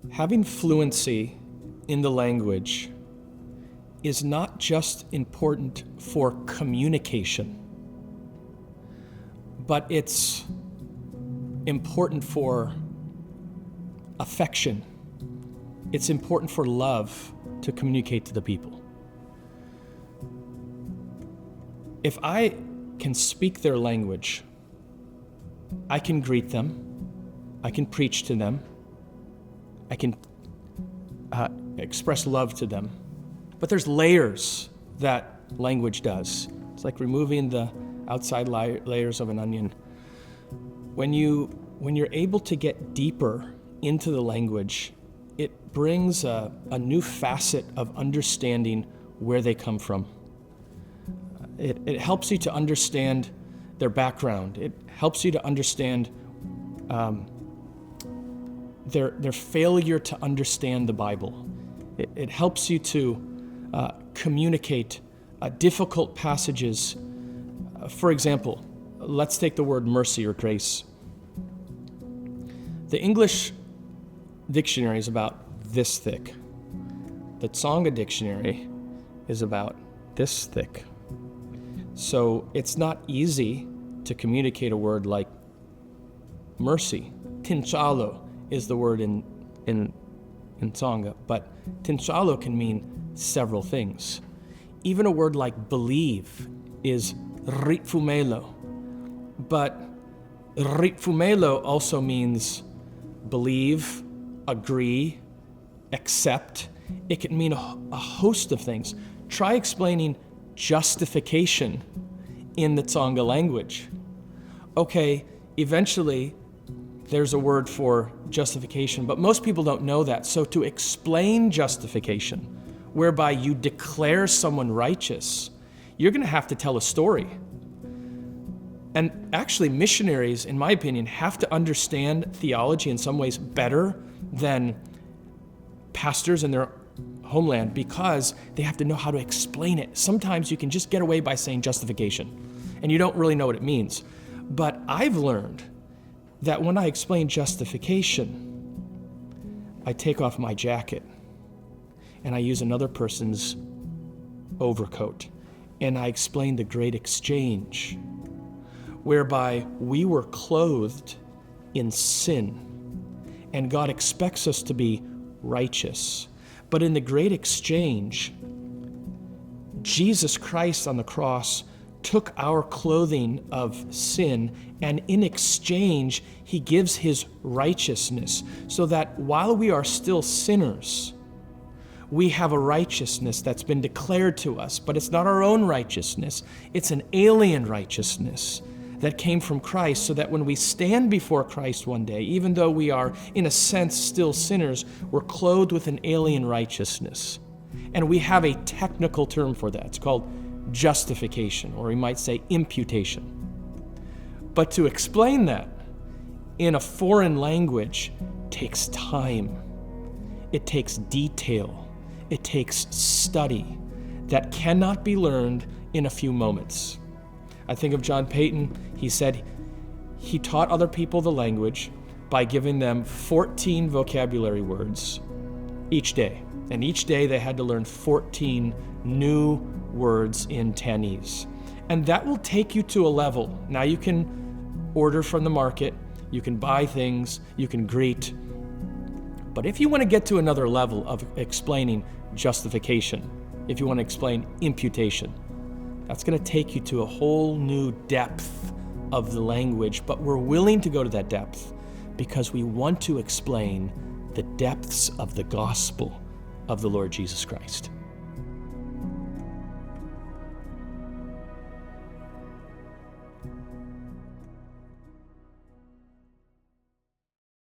Having fluency in the language is not just important for communication, but it's important for affection. It's important for love to communicate to the people. If I can speak their language, I can greet them, I can preach to them, I can express love to them. But there's layers that language does. It's like removing the outside layers of an onion. When you're able to get deeper into the language, it brings a new facet of understanding where they come from. It helps you to understand their background. It helps you to understand their failure to understand the Bible. It helps you to communicate difficult passages. For example, let's take the word mercy or grace. The English dictionary is about this thick. The Tsonga dictionary is about this thick. So it's not easy to communicate a word like mercy. Tinchalo is the word in Tsonga, but tinchalo can mean several things. Even a word like believe is ritfumelo, but ritfumelo also means believe, agree, accept. It can mean a host of things. Try explaining justification in the Tsonga language. Okay, eventually there's a word for justification, but most people don't know that. So to explain justification, whereby you declare someone righteous, you're going to have to tell a story. And actually, missionaries, in my opinion, have to understand theology in some ways better than pastors in their homeland because they have to know how to explain it. Sometimes you can just get away by saying justification, and you don't really know what it means. But I've learned that when I explain justification, I take off my jacket and I use another person's overcoat, and I explain the great exchange, whereby we were clothed in sin, and God expects us to be righteous. But in the great exchange, Jesus Christ on the cross took our clothing of sin, and in exchange, he gives his righteousness, so that while we are still sinners, we have a righteousness that's been declared to us, but it's not our own righteousness. It's an alien righteousness that came from Christ, so that when we stand before Christ one day, even though we are, in a sense, still sinners, we're clothed with an alien righteousness. And we have a technical term for that. It's called justification, or we might say imputation. But to explain that in a foreign language takes time. It takes detail. It takes study that cannot be learned in a few moments. I think of John Payton. He said he taught other people the language by giving them 14 vocabulary words each day. And each day they had to learn 14 new words in Tanese. And that will take you to a level. Now you can order from the market, you can buy things, you can greet. But if you want to get to another level of explaining justification, if you want to explain imputation, that's going to take you to a whole new depth of the language. But we're willing to go to that depth because we want to explain the depths of the gospel of the Lord Jesus Christ.